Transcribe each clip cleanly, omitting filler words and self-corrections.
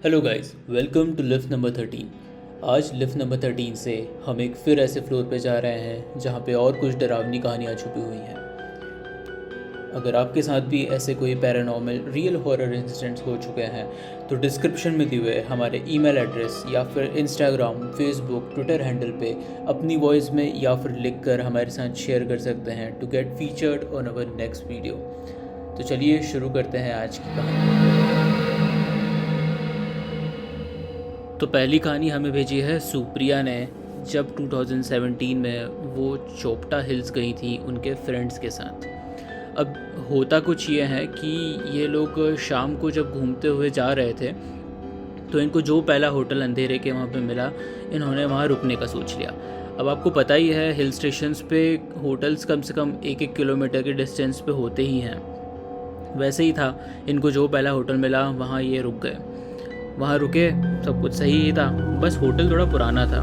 Hello guys, welcome to lift number 13। आज lift number 13 से हम एक फिर ऐसे फ्लोर पे जा रहे हैं जहाँ पे और कुछ डरावनी कहानियाँ छुपी हुई हैं। अगर आपके साथ भी ऐसे कोई पैरानॉर्मल रियल हॉरर इंसिडेंट्स हो चुके हैं तो डिस्क्रिप्शन में दिए हुए हमारे ईमेल एड्रेस या फिर इंस्टाग्राम, फेसबुक, ट्विटर हैंडल पे अपनी वॉइस में या फिर लिख कर हमारे साथ शेयर कर सकते हैं to get featured on our next video. तो चलिए शुरू करते हैं आज की कहानी। तो पहली कहानी हमें भेजी है सुप्रिया ने, जब 2017 में वो चोपटा हिल्स गई थी उनके फ्रेंड्स के साथ। अब होता कुछ ये है कि ये लोग शाम को जब घूमते हुए जा रहे थे तो इनको जो पहला होटल अंधेरे के वहाँ पे मिला, इन्होंने वहाँ रुकने का सोच लिया। अब आपको पता ही है हिल स्टेशंस पे होटल्स कम से कम 1-1 किलोमीटर के डिस्टेंस पे होते ही हैं। वैसे ही था, इनको जो पहला होटल मिला वहाँ ये रुक गए। वहाँ रुके, सब कुछ सही ही था, बस होटल थोड़ा पुराना था।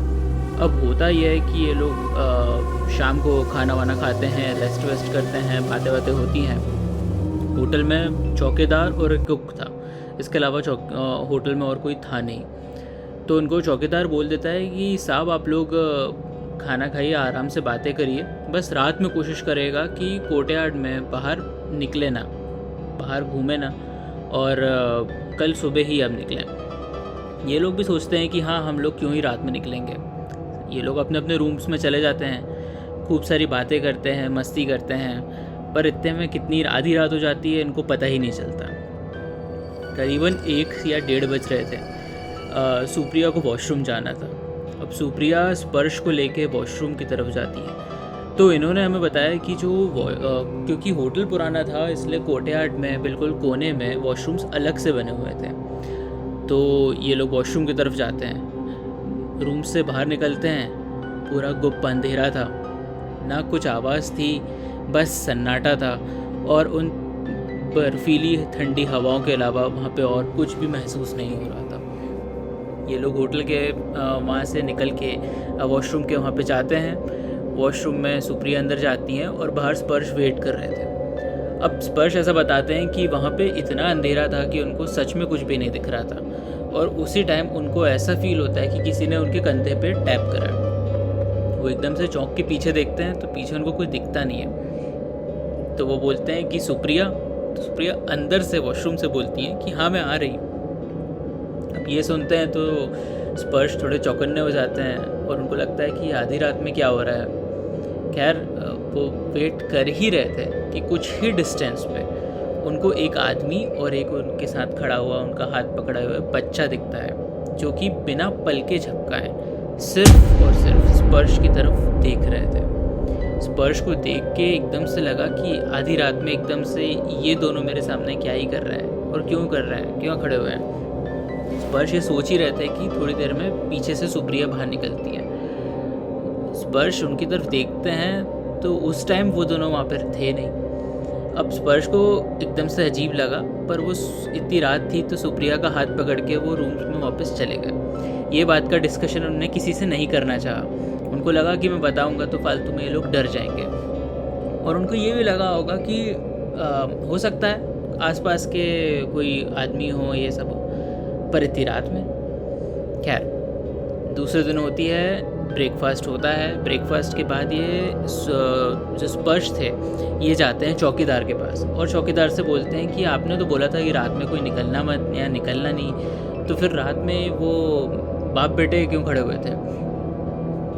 अब होता यह है कि ये लोग शाम को खाना वाना खाते हैं, रेस्ट वेस्ट करते हैं, बातें बातें होती हैं। होटल में चौकीदार और एक कुक था, इसके अलावा होटल में और कोई था नहीं। तो उनको चौकीदार बोल देता है कि साहब आप लोग खाना खाइए, आराम से बातें करिए, बस रात में कोशिश करेगा कि कोर्टयार्ड में बाहर निकले ना, बाहर घूमे ना, और कल सुबह ही अब निकलें। ये लोग भी सोचते हैं कि हाँ, हम लोग क्यों ही रात में निकलेंगे। ये लोग अपने अपने रूम्स में चले जाते हैं, खूब सारी बातें करते हैं, मस्ती करते हैं, पर इतने में कितनी आधी रात हो जाती है इनको पता ही नहीं चलता। करीबन 1 या 1:30 बज रहे थे। सुप्रिया को वॉशरूम जाना था। अब सुप्रिया स्पर्श को लेके वॉशरूम की तरफ जाती है। तो इन्होंने हमें बताया कि क्योंकि होटल पुराना था इसलिए कोर्टयार्ड में बिल्कुल कोने में वॉशरूम्स अलग से बने हुए थे। तो ये लोग वॉशरूम की तरफ जाते हैं, रूम से बाहर निकलते हैं, पूरा गुप्त अंधेरा था, ना कुछ आवाज़ थी, बस सन्नाटा था, और उन बर्फीली ठंडी हवाओं के अलावा वहाँ पे और कुछ भी महसूस नहीं हो रहा था। ये लोग होटल के वहाँ से निकल के वॉशरूम के वहाँ पे जाते हैं। वॉशरूम में सुप्रिया अंदर जाती हैं और बाहर स्पर्श वेट कर रहे थे। अब स्पर्श ऐसा बताते हैं कि वहाँ पे इतना अंधेरा था कि उनको सच में कुछ भी नहीं दिख रहा था, और उसी टाइम उनको ऐसा फील होता है कि किसी ने उनके कंधे पे टैप करा। वो एकदम से चौंक के पीछे देखते हैं तो पीछे उनको कोई दिखता नहीं है। तो वो बोलते हैं कि सुप्रिया। तो सुप्रिया अंदर से वॉशरूम से बोलती हैं कि हाँ, मैं आ रही। अब ये सुनते हैं तो स्पर्श थोड़े चौकन्ने हो जाते हैं और उनको लगता है कि आधी रात में क्या हो रहा है। खैर, वो वेट कर ही रहे थे कि कुछ ही डिस्टेंस पे उनको एक आदमी और एक उनके साथ खड़ा हुआ, उनका हाथ पकड़ा हुआ बच्चा दिखता है, जो कि बिना पल के झपकाए सिर्फ और सिर्फ स्पर्श की तरफ देख रहे थे। स्पर्श को देख के एकदम से लगा कि आधी रात में एकदम से ये दोनों मेरे सामने क्या ही कर रहे हैं और क्यों कर रहे हैं, क्यों खड़े हुए हैं। स्पर्श ये सोच ही रहे थे कि थोड़ी देर में पीछे से सुप्रिया बाहर निकलती है। स्पर्श उनकी तरफ देखते हैं तो उस टाइम वो दोनों वहाँ पर थे नहीं। अब स्पर्श को एकदम से अजीब लगा, पर वो इतनी रात थी तो सुप्रिया का हाथ पकड़ के वो रूम में वापस चले गए। ये बात का डिस्कशन उन्होंने किसी से नहीं करना चाहा। उनको लगा कि मैं बताऊंगा तो फालतू में ये लोग डर जाएंगे, और उनको ये भी लगा होगा कि हो सकता है आसपास के कोई आदमी हो, ये सब हो, पर इतनी रात में। खैर, दूसरे दिन होती है, ब्रेकफास्ट होता है। ब्रेकफास्ट के बाद ये जो स्पर्श थे ये जाते हैं चौकीदार के पास और चौकीदार से बोलते हैं कि आपने तो बोला था कि रात में कोई निकलना मत या निकलना नहीं, तो फिर रात में वो बाप बेटे क्यों खड़े हुए थे।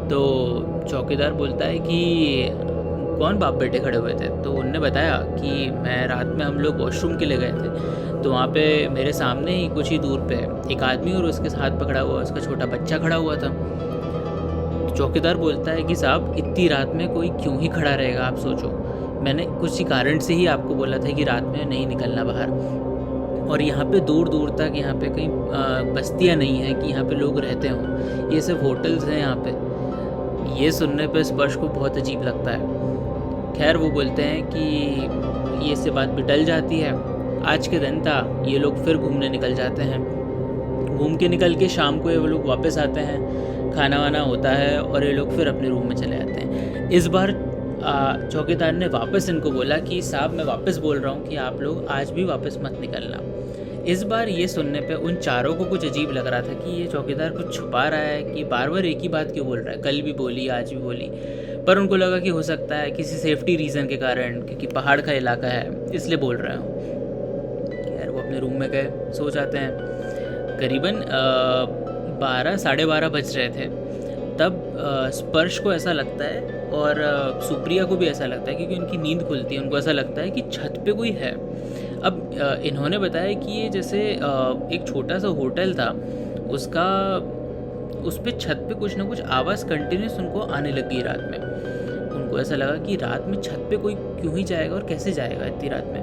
तो चौकीदार बोलता है कि कौन बाप बेटे खड़े हुए थे। तो उनने बताया कि मैं रात में हम लोग वॉशरूम के लिए गए थे, तो वहाँ पे मेरे सामने ही कुछ ही दूर पे एक आदमी और उसके हाथ पकड़ा हुआ उसका छोटा बच्चा खड़ा हुआ था। चौकीदार बोलता है कि साहब, इतनी रात में कोई क्यों ही खड़ा रहेगा, आप सोचो, मैंने कुछ ही कारण से ही आपको बोला था कि रात में नहीं निकलना बाहर, और यहाँ पे दूर दूर तक यहाँ पे कहीं बस्तियाँ नहीं हैं कि यहाँ पे लोग रहते हों, ये सिर्फ होटल्स हैं यहाँ पे। ये सुनने पे स्पर्श को बहुत अजीब लगता है। खैर, वो बोलते हैं कि ये से बात भी टल जाती है। आज के दिन था, ये लोग फिर घूमने निकल जाते हैं। घूम के निकल के शाम को ये वो लोग वापस आते हैं, खाना वाना होता है और ये लोग फिर अपने रूम में चले जाते हैं। इस बार चौकीदार ने वापस इनको बोला कि साहब, मैं वापस बोल रहा हूँ कि आप लोग आज भी वापस मत निकलना। इस बार ये सुनने पे उन चारों को कुछ अजीब लग रहा था कि ये चौकीदार कुछ छुपा रहा है, कि बार बार एक ही बात क्यों बोल रहा है, कल भी बोली आज भी बोली। पर उनको लगा कि हो सकता है किसी सेफ्टी रीज़न के कारण, क्योंकि पहाड़ का इलाका है इसलिए बोल रहा हूँ। यार वो अपने रूम में गए, सो जाते हैं। करीबन 12-12:30 बज रहे थे तब स्पर्श को ऐसा लगता है और सुप्रिया को भी ऐसा लगता है, क्योंकि उनकी नींद खुलती है, उनको ऐसा लगता है कि छत पे कोई है। अब इन्होंने बताया कि ये जैसे एक छोटा सा होटल था, उसका उस पे छत पे कुछ ना कुछ आवाज़ कंटिन्यूस उनको आने लगी रात में। उनको ऐसा लगा कि रात में छत पे कोई क्यों ही जाएगा और कैसे जाएगा इतनी रात में।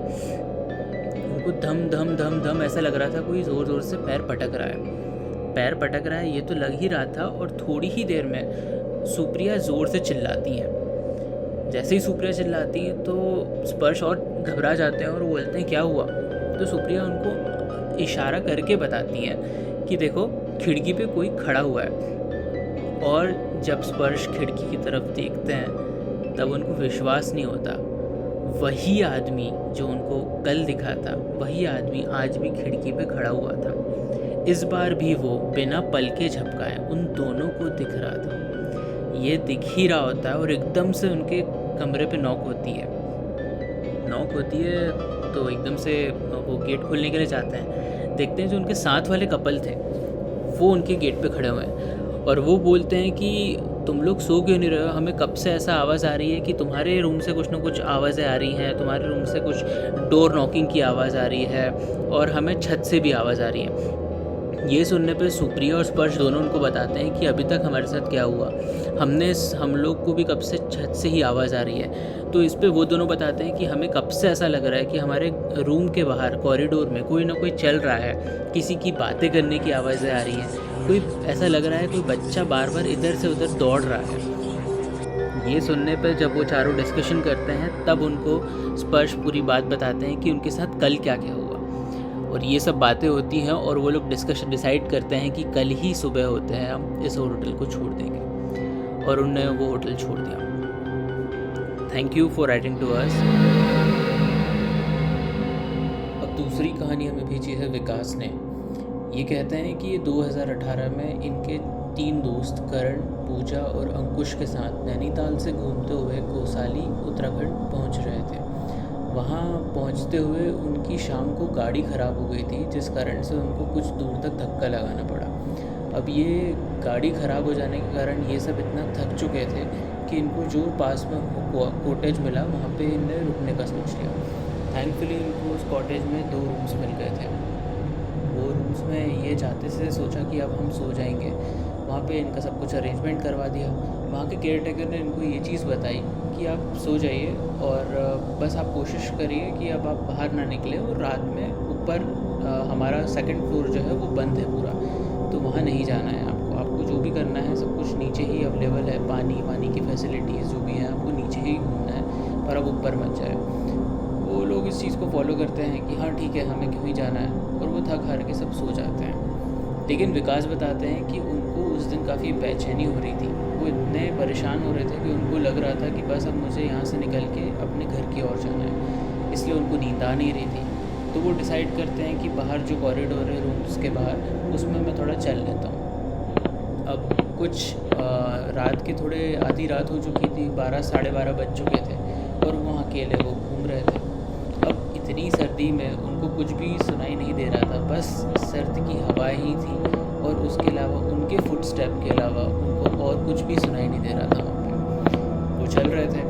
उनको धम धम धम धम ऐसा लग रहा था कोई ज़ोर ज़ोर से पैर पटक रहा है। पैर पटक रहा है ये तो लग ही रहा था, और थोड़ी ही देर में सुप्रिया ज़ोर से चिल्लाती हैं। जैसे ही सुप्रिया चिल्लाती है तो स्पर्श और घबरा जाते हैं और वो बोलते हैं क्या हुआ। तो सुप्रिया उनको इशारा करके बताती हैं कि देखो खिड़की पे कोई खड़ा हुआ है। और जब स्पर्श खिड़की की तरफ देखते हैं तब उनको विश्वास नहीं होता, वही आदमी जो उनको कल दिखा था वही आदमी आज भी खिड़की पे खड़ा हुआ था। इस बार भी वो बिना पलके झपकाए उन दोनों को दिख रहा था। ये दिख ही रहा होता है और एकदम से उनके कमरे पे नॉक होती है तो एकदम से वो गेट खोलने के लिए जाते हैं। देखते हैं जो उनके साथ वाले कपल थे वो उनके गेट पे खड़े हुए हैं और वो बोलते हैं कि तुम लोग सो क्यों नहीं रहे हो, हमें कब से ऐसा आवाज़ आ रही है कि तुम्हारे रूम से कुछ ना कुछ आवाज़ें आ रही हैं, तुम्हारे रूम से कुछ डोर नॉकिंग की आवाज़ आ रही है और हमें छत से भी आवाज़ आ रही है। ये सुनने पे सुप्रिया और स्पर्श दोनों उनको बताते हैं कि अभी तक हमारे साथ क्या हुआ, हम लोग को भी कब से छत से ही आवाज़ आ रही है। तो इस पे वो दोनों बताते हैं कि हमें कब से ऐसा लग रहा है कि हमारे रूम के बाहर कॉरिडोर में कोई ना कोई चल रहा है, किसी की बातें करने की आवाज़ें आ रही हैं, कोई ऐसा लग रहा है कोई बच्चा बार बार इधर से उधर दौड़ रहा है। ये सुनने पर जब वो चारों डिस्कशन करते हैं तब उनको स्पर्श पूरी बात बताते हैं कि उनके साथ कल क्या क्या हुआ, और ये सब बातें होती हैं और वो लोग डिसाइड करते हैं कि कल ही सुबह होते हैं हम इस होटल को छोड़ देंगे, और उनने वो होटल छोड़ दिया। Thank you for writing to us. अब दूसरी कहानी हमें भेजी है विकास ने। ये कहते हैं कि ये 2018 में इनके 3 दोस्त करण, पूजा और अंकुश के साथ नैनीताल से घूमते हुए कोसाली उत्तराखंड पहुंच रहे थे। वहाँ पहुँचते हुए उनकी शाम को गाड़ी ख़राब हो गई थी, जिस कारण से उनको कुछ दूर तक धक्का लगाना पड़ा। अब ये गाड़ी ख़राब हो जाने के कारण ये सब इतना थक चुके थे कि इनको जो पास में कॉटेज मिला वहाँ पे इन्हें रुकने का सोच लिया। थैंकफुली इनको उस कॉटेज में 2 रूम्स मिल गए थे। वो रूम्स में ये जाते से सोचा कि अब हम सो जाएंगे। वहाँ पे इनका सब कुछ अरेंजमेंट करवा दिया। वहाँ के केयर टेकर ने इनको ये चीज़ बताई कि आप सो जाइए और बस आप कोशिश करिए कि अब आप बाहर ना निकले, और रात में ऊपर हमारा 2nd फ्लोर जो है वो बंद है पूरा, तो वहाँ नहीं जाना है आपको जो भी करना है सब कुछ नीचे ही अवेलेबल है, पानी की फैसिलिटीज़ जो भी हैं आपको नीचे ही घूमना है, पर अब ऊपर मत जाए। वो लोग इस चीज़ को फॉलो करते हैं कि हाँ ठीक है हमें क्यों ही जाना है, और वो थक हार के सब सो जाते हैं। लेकिन विकास बताते हैं कि उनको उस दिन काफ़ी बेचैनी हो रही थी। वो इतने परेशान हो रहे थे कि उनको लग रहा था कि बस अब मुझे यहाँ से निकल के अपने घर की ओर जाना है, इसलिए उनको नींद आ नहीं रही थी। तो वो डिसाइड करते हैं कि बाहर जो कॉरिडोर है रूम्स के बाहर, उसमें मैं थोड़ा चल लेता हूँ। अब कुछ रात के थोड़े आधी रात हो चुकी थी, 12-12:30 बज चुके थे, और वहाँ अकेले वो घूम रहे थे। अब इतनी सर्दी में उनको कुछ भी सुनाई नहीं दे रहा था, बस सर्द की हवाएं ही थी, और उसके अलावा उनके फुटस्टेप के अलावा उनको और कुछ भी सुनाई नहीं दे रहा था। वहाँ पे वो चल रहे थे।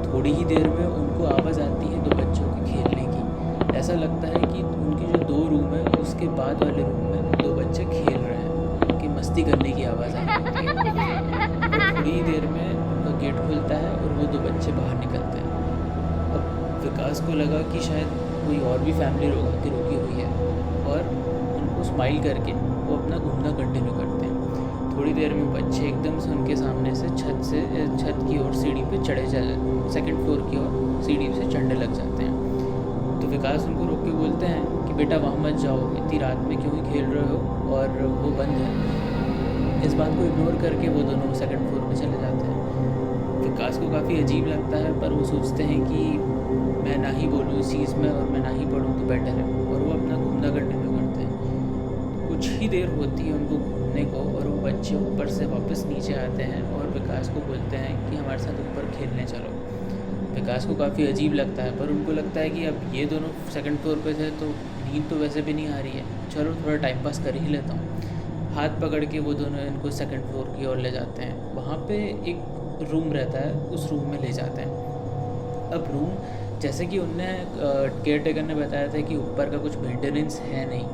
थोड़ी ही देर में उनको आवाज़ आती है 2 बच्चों के खेलने की। ऐसा लगता है कि उनके जो 2 रूम है उसके बाद वाले रूम में 2 बच्चे खेल रहे हैं, कि मस्ती करने की आवाज़ आ रही है। और थोड़ी ही देर में उनका गेट खुलता है और वो 2 बच्चे बाहर निकलते हैं। अब विकास को लगा कि शायद कोई और भी फैमिली रोका के रुकी हुई है, और उनको स्माइल करके वो अपना घूमना कंटिन्यू करते हैं। थोड़ी देर में बच्चे एकदम से उनके सामने से छत की ओर सीढ़ी पे चढ़े 2nd फ्लोर की ओर सीढ़ी से चढ़ने लग जाते हैं। तो विकास उनको रोक के बोलते हैं कि बेटा वहाँ मत जाओ, इतनी रात में क्यों ही खेल रहे हो, और वो बंद है। इस बात को इग्नोर करके वो दोनों 2nd फ्लोर पे चले जाते हैं। विकास को काफ़ी अजीब लगता है, पर वो सोचते हैं कि मैं ना ही बोलूँ इस चीज़ में और मैं ना ही पढ़ूँ तो बेटर है, और वो अपना घूमना कंटिन्यू करते हैं। कुछ ही देर होती है उनको घूमने को और वो बच्चे ऊपर से वापस नीचे आते हैं और विकास को बोलते हैं कि हमारे साथ ऊपर खेलने चलो। विकास को काफ़ी अजीब लगता है, पर उनको लगता है कि अब ये दोनों सेकंड फ्लोर पे थे तो नींद तो वैसे भी नहीं आ रही है, चलो थोड़ा टाइम पास कर ही लेता हूँ। हाथ पकड़ के वो दोनों इनको सेकंड फ्लोर की ओर ले जाते हैं। वहाँ पे एक रूम रहता है, उस रूम में ले जाते हैं। अब रूम, जैसे कि उनने केयर टेकर ने बताया था कि ऊपर का कुछ मेंटेनेंस है नहीं,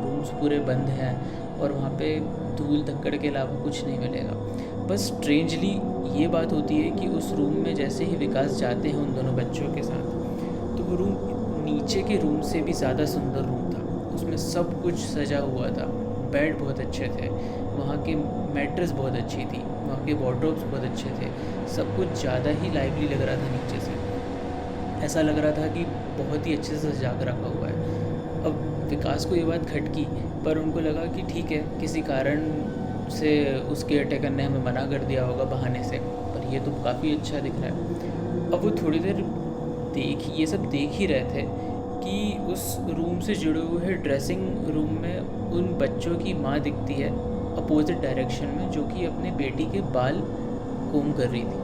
रूम्स पूरे बंद हैं और वहाँ पे धूल धक्कड़ के अलावा कुछ नहीं मिलेगा। बस स्ट्रेंजली ये बात होती है कि उस रूम में जैसे ही विकास जाते हैं उन दोनों बच्चों के साथ, तो वो रूम नीचे के रूम से भी ज़्यादा सुंदर रूम था। उसमें सब कुछ सजा हुआ था, बेड बहुत अच्छे थे, वहाँ के मैट्रेस बहुत अच्छी थी, वहाँ के वार्डरोब्स बहुत अच्छे थे, सब कुछ ज़्यादा ही लाइवली लग रहा था। नीचे से ऐसा लग रहा था कि बहुत ही अच्छे से सजा कर रखा हुआ है। अब विकास को ये बात खटकी, पर उनको लगा कि ठीक है, किसी कारण से उस केयर टेकर ने हमें मना कर दिया होगा बहाने से, पर ये तो काफ़ी अच्छा दिख रहा है। अब वो थोड़ी देर ये सब देख ही रहे थे कि उस रूम से जुड़े हुए ड्रेसिंग रूम में उन बच्चों की माँ दिखती है अपोजिट डायरेक्शन में, जो कि अपने बेटी के बाल कोम कर रही थी।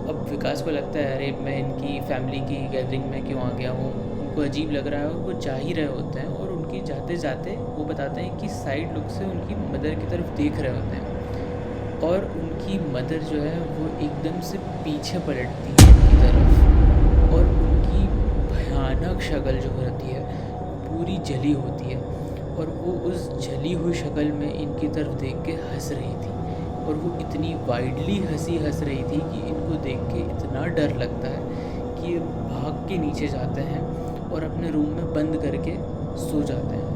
अब विकास को लगता है अरे मैं इनकी फैमिली की गैदरिंग में क्यों आ गया हूँ, उनको अजीब लग रहा है और वो जा ही रहे होते हैं। और उनकी जाते जाते वो बताते हैं कि साइड लुक से उनकी मदर की तरफ देख रहे होते हैं और उनकी मदर जो है वो एकदम से पीछे पलटती है उनकी तरफ, और उनकी भयानक शक्ल जो रहती है पूरी जली होती है, और वो उस जली हुई शक्ल में इनकी तरफ देख के हंस रही थी। और वो इतनी वाइडली हंस रही थी कि इनको देख के इतना डर लगता है कि ये भाग के नीचे जाते हैं और अपने रूम में बंद करके सो जाते हैं।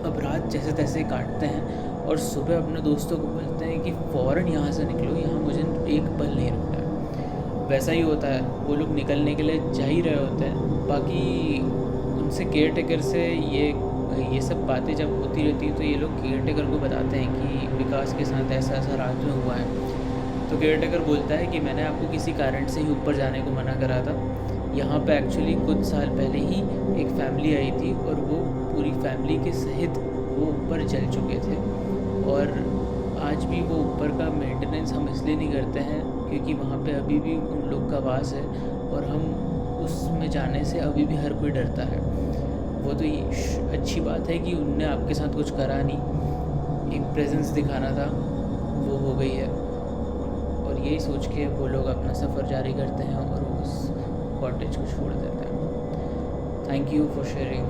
अब रात जैसे तैसे काटते हैं और सुबह अपने दोस्तों को बोलते हैं कि फ़ौरन यहाँ से निकलो, यहाँ मुझे एक पल नहीं रुकना है। वैसा ही होता है, वो लोग निकलने के लिए जा ही रहे होते हैं। बाकी उनसे केयर टेकर से ये सब बातें जब होती रहती है तो ये लोग केयर टेकर को बताते हैं कि विकास के साथ ऐसा ऐसा रात में हुआ है। तो केयर टेकर बोलता है कि मैंने आपको किसी कारण से ही ऊपर जाने को मना करा था। यहाँ पे एक्चुअली कुछ साल पहले ही एक फैमिली आई थी और वो पूरी फैमिली के सहित वो ऊपर जल चुके थे, और आज भी वो ऊपर का मेंटेनेंस हम इसलिए नहीं करते हैं क्योंकि वहाँ पे अभी भी उन लोग का वास है और हम उसमें जाने से अभी भी हर कोई डरता है। वो तो ये अच्छी बात है कि उनने आपके साथ कुछ करा नहीं, एक प्रेजेंस दिखाना था, वो हो गई है। और यही सोच के वो लोग अपना सफ़र जारी करते हैं और उस कॉटेज को छोड़ देते हैं। Thank you for sharing.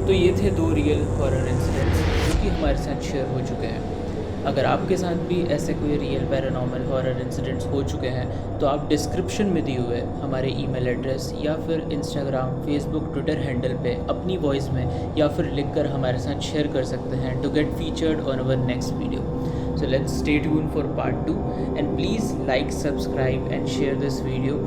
तो ये थे 2 रियल हॉरर इंसिडेंट्स जो कि हमारे साथ शेयर हो चुके हैं। अगर आपके साथ भी ऐसे कोई रियल पैरानॉर्मल हॉरर इंसिडेंट्स हो चुके हैं तो आप डिस्क्रिप्शन में दिए हुए हमारे ईमेल एड्रेस या फिर इंस्टाग्राम, फेसबुक, ट्विटर हैंडल पे अपनी वॉइस में या फिर लिखकर हमारे साथ शेयर कर सकते हैं to get featured on our next video. So let's stay tuned for part 2 and please like, subscribe and share this video